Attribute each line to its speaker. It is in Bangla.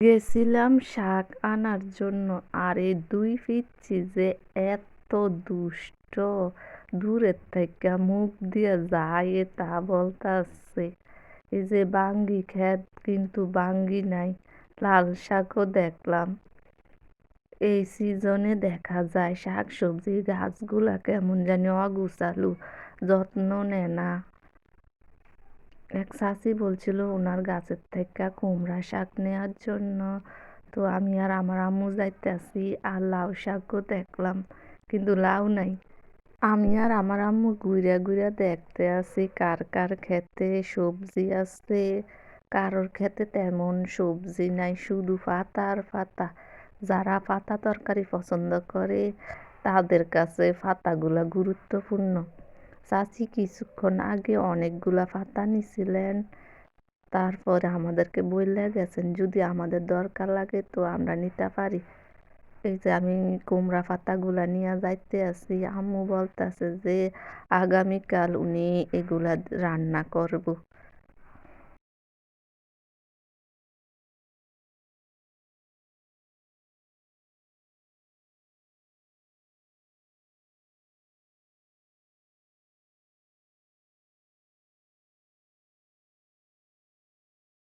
Speaker 1: গেছিলাম শাক আনার জন্য, আর এই দুই পিচ্চি যে এত দুষ্ট, দূরের থেকে মুখ দিয়ে যায় তা বলতাছে। এই যে বাঙ্গি ক্ষেত, কিন্তু বাঙ্গি নাই। লাল শাকও দেখলাম। এই সিজনে দেখা যায় শাক সবজি গাছগুলা কেমন জানি অগুছালু, যত্ন নেয় না। এক চাচি বলছিল ওনার গাছের থেকে কুমড়া শাক নেওয়ার জন্য। তো আমি আর আমার আম্মু যাইতেছি, আর লাউ শাকও দেখলাম, কিন্তু লাউ নাই। আমি আর আমার আম্মু ঘুরে ঘুরে দেখতে আছি কার কার ক্ষেতে সবজি আছে। কারোর ক্ষেতে তেমন সবজি নাই, শুধু পাতা আর পাতা। যারা পাতা তরকারি পছন্দ করে তাদের কাছে পাতাগুলা গুরুত্বপূর্ণ। চাচি কিছুক্ষণ আগে অনেকগুলা পাতা নিছিলেন, তারপরে আমাদেরকে বইলে গেছেন যদি আমাদের দরকার লাগে তো আমরা নিতে পারি। এই যে আমি কুমড়া পাতাগুলা নিয়ে যাইতে আছি, আম্মু বলতেছে যে আগামীকাল উনি এগুলা রান্না করব।